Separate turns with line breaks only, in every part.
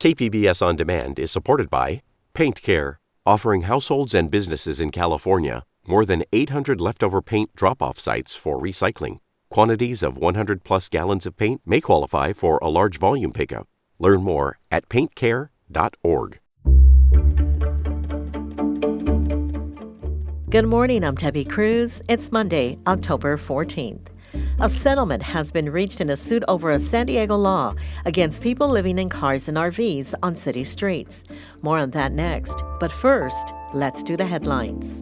KPBS On Demand is supported by Paint Care, offering households and businesses in California more than 800 leftover paint drop-off sites for recycling. Quantities of 100-plus gallons of paint may qualify for a large volume pickup. Learn more at paintcare.org.
Good morning, I'm Debbie Cruz. It's Monday, October 14th. A settlement has been reached in a suit over a San Diego law against people living in cars and RVs on city streets. More on that next. But first, let's do the headlines.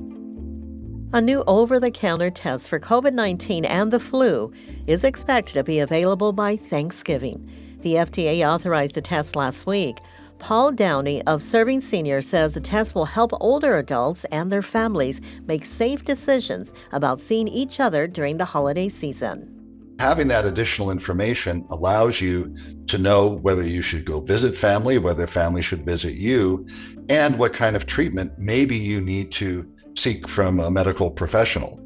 A new over-the-counter test for COVID-19 and the flu is expected to be available by Thanksgiving. The FDA authorized a test last week. Paul Downey of Serving Seniors says the test will help older adults and their families make safe decisions about seeing each other during the holiday season.
Having that additional information allows you to know whether you should go visit family, whether family should visit you, and what kind of treatment maybe you need to seek from a medical professional.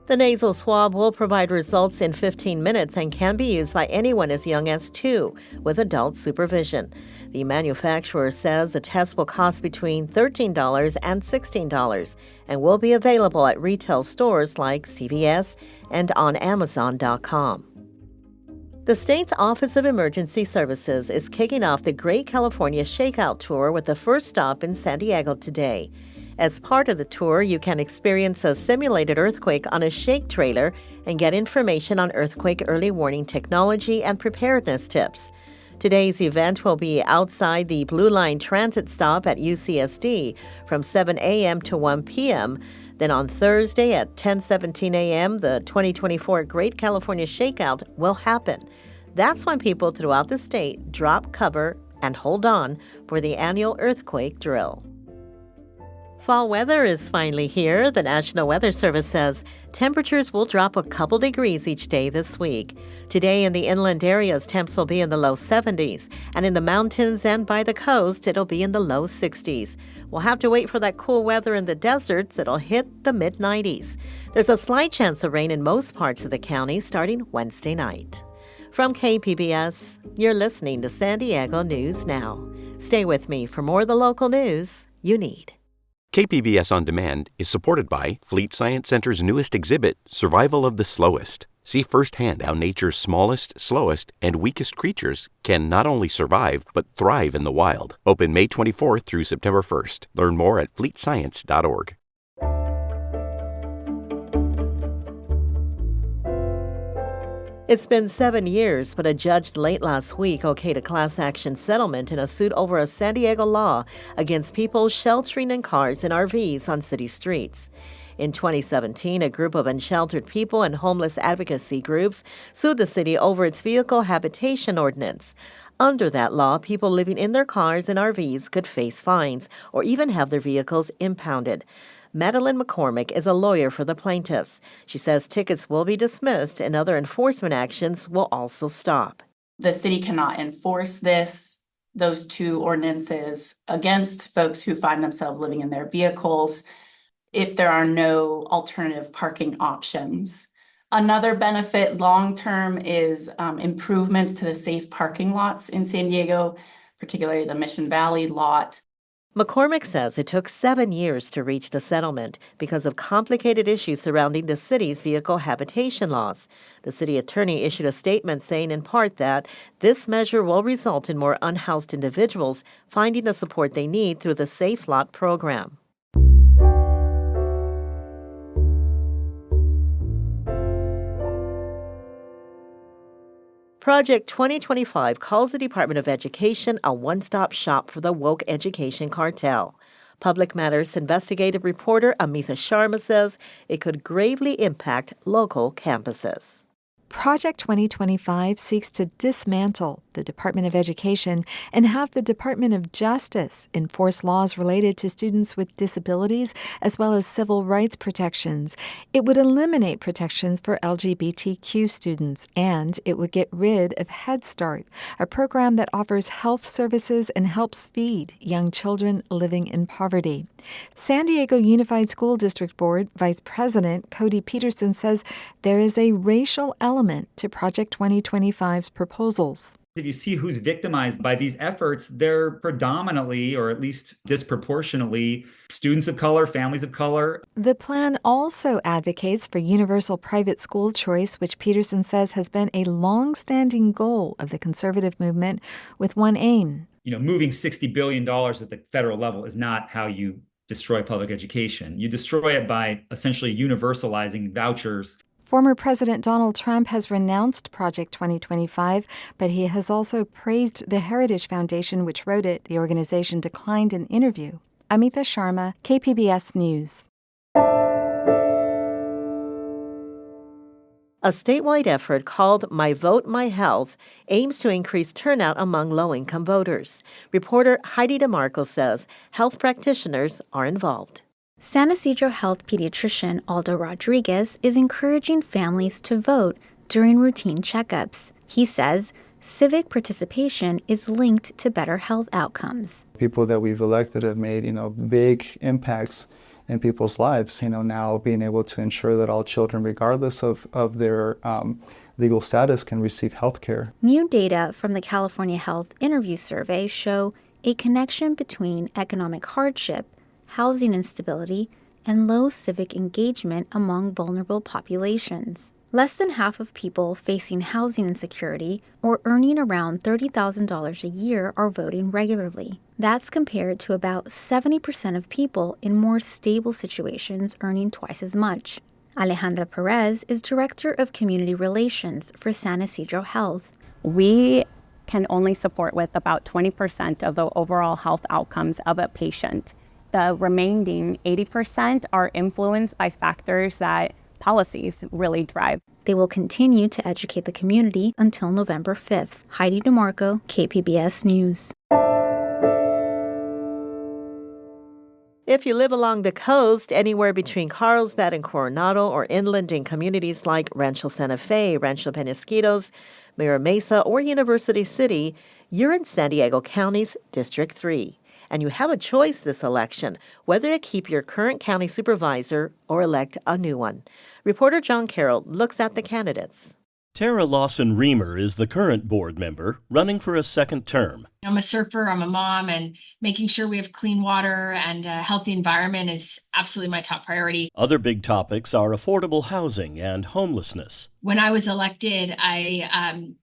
The nasal swab will provide results in 15 minutes and can be used by anyone as young as 2 with adult supervision. The manufacturer says the test will cost between $13 and $16 and will be available at retail stores like CVS and on Amazon.com. The state's Office of Emergency Services is kicking off the Great California Shakeout Tour with the first stop in San Diego today. As part of the tour, you can experience a simulated earthquake on a shake trailer and get information on earthquake early warning technology and preparedness tips. Today's event will be outside the Blue Line transit stop at UCSD from 7 a.m. to 1 p.m. Then on Thursday at 10:17 a.m., the 2024 Great California Shakeout will happen. That's when people throughout the state drop cover and hold on for the annual earthquake drill. Fall weather is finally here. The National Weather Service says temperatures will drop a couple degrees each day this week. Today in the inland areas, temps will be in the low 70s, and in the mountains and by the coast, it'll be in the low 60s. We'll have to wait for that cool weather in the deserts. It'll hit the mid-90s. There's a slight chance of rain in most parts of the county starting Wednesday night. From KPBS, you're listening to San Diego News Now. Stay with me for more of the local news you need.
KPBS On Demand is supported by Fleet Science Center's newest exhibit, Survival of the Slowest. See firsthand how nature's smallest, slowest, and weakest creatures can not only survive, but thrive in the wild. Open May 24th through September 1st. Learn more at fleetscience.org.
It's been 7 years, but a judge late last week okayed a class action settlement in a suit over a San Diego law against people sheltering in cars and RVs on city streets. In 2017, a group of unsheltered people and homeless advocacy groups sued the city over its vehicle habitation ordinance. Under that law, people living in their cars and RVs could face fines or even have their vehicles impounded. Madeline McCormick is a lawyer for the plaintiffs. She says tickets will be dismissed and other enforcement actions will also stop.
The city cannot enforce those two ordinances against folks who find themselves living in their vehicles if there are no alternative parking options. Another benefit long-term is improvements to the safe parking lots in San Diego, particularly the Mission Valley lot.
McCormick says it took 7 years to reach the settlement because of complicated issues surrounding the city's vehicle habitation laws. The city attorney issued a statement saying in part that this measure will result in more unhoused individuals finding the support they need through the Safe Lot program. Project 2025 calls the Department of Education a one-stop shop for the woke education cartel. Public Matters investigative reporter Amitha Sharma says it could gravely impact local campuses.
Project 2025 seeks to dismantle the Department of Education and have the Department of Justice enforce laws related to students with disabilities as well as civil rights protections. It would eliminate protections for LGBTQ students, and it would get rid of Head Start, a program that offers health services and helps feed young children living in poverty. San Diego Unified School District Board Vice President Cody Peterson says there is a racial element to Project 2025's proposals.
If you see who's victimized by these efforts, they're predominantly, or at least disproportionately, students of color, families of color.
The plan also advocates for universal private school choice, which Peterson says has been a long-standing goal of the conservative movement, with one aim.
Moving $60 billion at the federal level is not how you destroy public education. You destroy it by essentially universalizing vouchers.
Former President Donald Trump has renounced Project 2025, but he has also praised the Heritage Foundation, which wrote it. The organization declined an interview. Amita Sharma, KPBS News.
A statewide effort called My Vote, My Health aims to increase turnout among low-income voters. Reporter Heidi DeMarco says health practitioners are involved.
San Ysidro Health pediatrician Aldo Rodriguez is encouraging families to vote during routine checkups. He says civic participation is linked to better health outcomes.
People that we've elected have made, big impacts in people's lives. Now being able to ensure that all children, regardless of their legal status, can receive health care.
New data from the California Health Interview Survey show a connection between economic hardship, housing instability, and low civic engagement among vulnerable populations. Less than half of people facing housing insecurity or earning around $30,000 a year are voting regularly. That's compared to about 70% of people in more stable situations earning twice as much. Alejandra Perez is Director of Community Relations for San Ysidro Health.
We can only support with about 20% of the overall health outcomes of a patient. The remaining 80% are influenced by factors that policies really drive.
They will continue to educate the community until November 5th. Heidi DeMarco, KPBS News.
If you live along the coast, anywhere between Carlsbad and Coronado, or inland in communities like Rancho Santa Fe, Rancho Penasquitos, Mira Mesa, or University City, you're in San Diego County's District 3. And you have a choice this election, whether to keep your current county supervisor or elect a new one. Reporter John Carroll looks at the candidates.
Tara Lawson-Reamer is the current board member running for a second term.
I'm a surfer, I'm a mom, and making sure we have clean water and a healthy environment is absolutely my top priority.
Other big topics are affordable housing and homelessness.
When I was elected,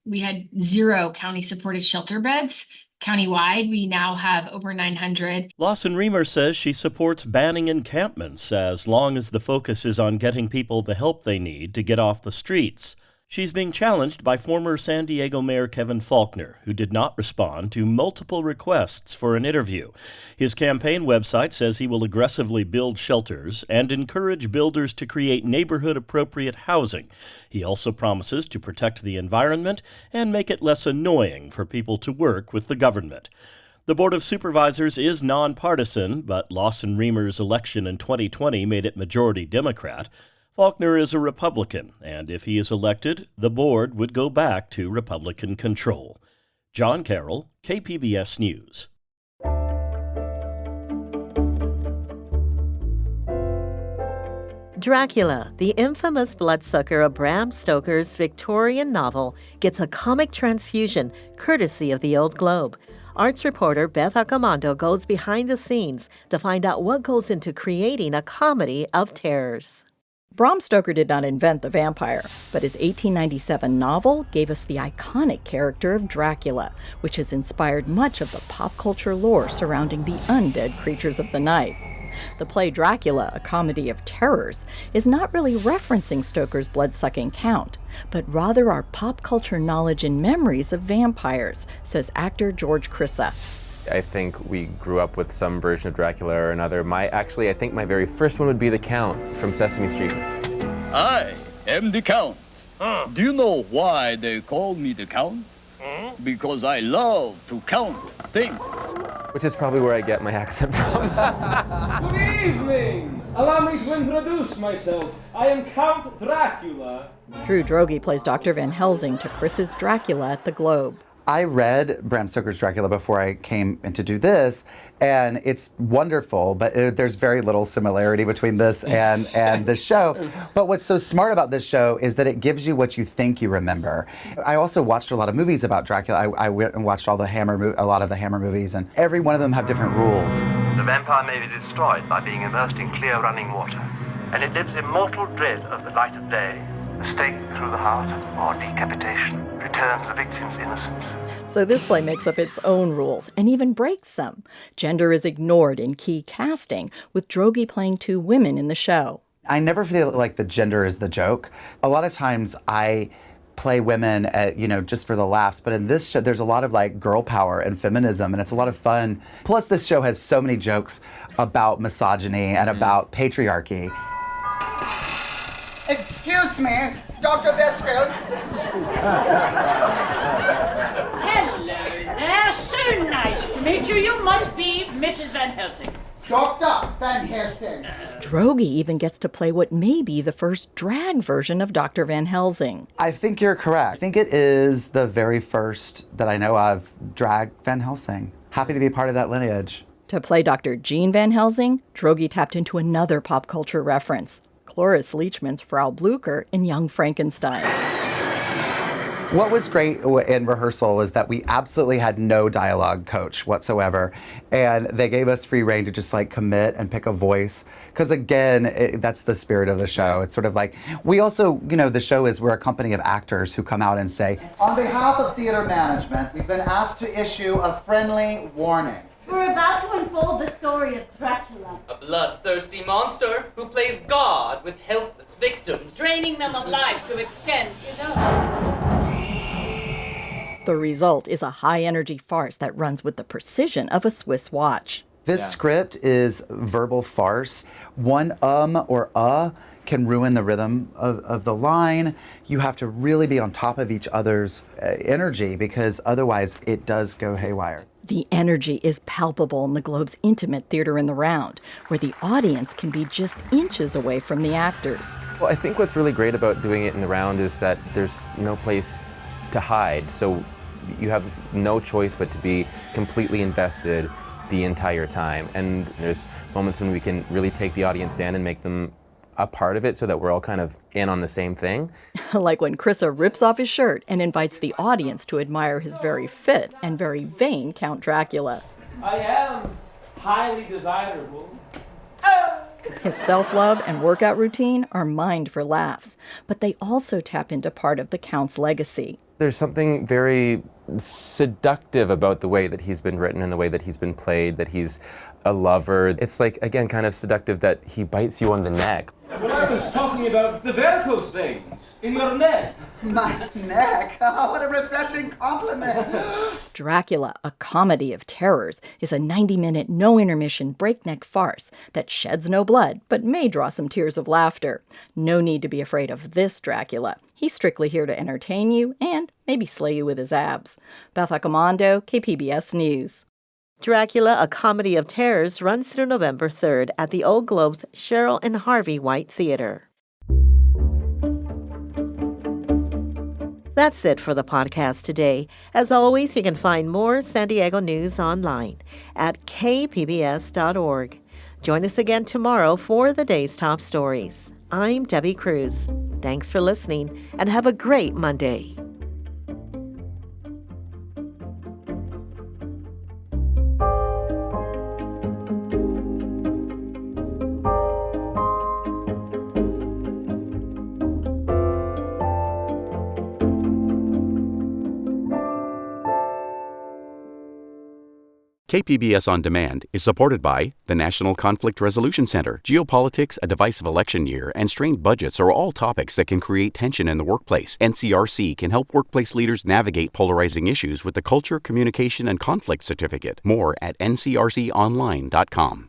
we had 0 county-supported shelter beds. Countywide, we now have over 900.
Lawson-Reamer says she supports banning encampments as long as the focus is on getting people the help they need to get off the streets. She's being challenged by former San Diego Mayor Kevin Faulconer, who did not respond to multiple requests for an interview. His campaign website says he will aggressively build shelters and encourage builders to create neighborhood-appropriate housing. He also promises to protect the environment and make it less annoying for people to work with the government. The Board of Supervisors is nonpartisan, but Lawson-Reamer's election in 2020 made it majority Democrat. Faulconer is a Republican, and if he is elected, the board would go back to Republican control. John Carroll, KPBS News.
Dracula, the infamous bloodsucker of Bram Stoker's Victorian novel, gets a comic transfusion courtesy of the Old Globe. Arts reporter Beth Accomando goes behind the scenes to find out what goes into creating a comedy of terrors.
Bram Stoker did not invent the vampire, but his 1897 novel gave us the iconic character of Dracula, which has inspired much of the pop culture lore surrounding the undead creatures of the night. The play Dracula, a comedy of terrors, is not really referencing Stoker's blood-sucking count, but rather our pop culture knowledge and memories of vampires, says actor George Crissa.
I think we grew up with some version of Dracula or another. I think my very first one would be the Count from Sesame Street.
I am the Count. Do you know why they call me the Count? Because I love to count things.
Which is probably where I get my accent from.
Good evening! Allow me to introduce myself. I am Count Dracula.
Drew Droege plays Dr. Van Helsing to Chris's Dracula at the Globe.
I read Bram Stoker's Dracula before I came in to do this, and it's wonderful, but there's very little similarity between this and this show. But what's so smart about this show is that it gives you what you think you remember. I also watched a lot of movies about Dracula. I went and watched a lot of the Hammer movies, and every one of them have different rules.
The vampire may be destroyed by being immersed in clear running water, and it lives in mortal dread of the light of day. A stake through the heart or decapitation returns the victim's innocence.
So this play makes up its own rules and even breaks them. Gender is ignored in key casting, with Drogi playing 2 women in the show.
I never feel like the gender is the joke. A lot of times I play women at, just for the laughs, but in this show there's a lot of like girl power and feminism, and it's a lot of fun. Plus this show has so many jokes about misogyny and about patriarchy.
Excuse me, Dr. Westfield.
Hello there, so nice to meet you. You must be Mrs. Van Helsing.
Dr. Van Helsing.
Drogi even gets to play what may be the first drag version of Dr. Van Helsing.
I think you're correct. I think it is the very first that I know of drag Van Helsing. Happy to be part of that lineage.
To play Dr. Jean Van Helsing, Drogi tapped into another pop culture reference. Cloris Leachman's Frau Blucher in Young Frankenstein.
What was great in rehearsal was that we absolutely had no dialogue coach whatsoever. And they gave us free rein to just like commit and pick a voice. Because again, that's the spirit of the show. It's sort of like, we also, the show is we're a company of actors who come out and say,
on behalf of theater management, we've been asked to issue a friendly warning.
We're about to unfold the story of Dracula.
A bloodthirsty monster who plays God with helpless victims,
draining them of life to extend his own.
The result is a high-energy farce that runs with the precision of a Swiss watch.
This script is verbal farce. One or can ruin the rhythm of the line. You have to really be on top of each other's energy, because otherwise it does go haywire.
The energy is palpable in the Globe's intimate theater in the round, where the audience can be just inches away from the actors.
Well, I think what's really great about doing it in the round is that there's no place to hide. So you have no choice but to be completely invested the entire time. And there's moments when we can really take the audience in and make them a part of it so that we're all kind of in on the same thing.
Like when Chrissa rips off his shirt and invites the audience to admire his very fit and very vain Count Dracula.
I am highly desirable.
His self-love and workout routine are mined for laughs, but they also tap into part of the Count's legacy.
There's something very seductive about the way that he's been written and the way that he's been played, that he's a lover. It's like, again, kind of seductive that he bites you on the neck.
Well, I was talking about the varicose veins in your neck.
My neck? Oh, what a refreshing compliment.
Dracula, a comedy of terrors, is a 90-minute, no-intermission, breakneck farce that sheds no blood, but may draw some tears of laughter. No need to be afraid of this Dracula. He's strictly here to entertain you and maybe slay you with his abs. Beth Accomando, KPBS News.
Dracula, a Comedy of Terrors runs through November 3rd at the Old Globe's Cheryl and Harvey White Theater. That's it for the podcast today. As always, you can find more San Diego news online at kpbs.org. Join us again tomorrow for the day's top stories. I'm Debbie Cruz. Thanks for listening and have a great Monday.
KPBS On Demand is supported by the National Conflict Resolution Center. Geopolitics, a divisive election year, and strained budgets are all topics that can create tension in the workplace. NCRC can help workplace leaders navigate polarizing issues with the Culture, Communication, and Conflict Certificate. More at ncrconline.com.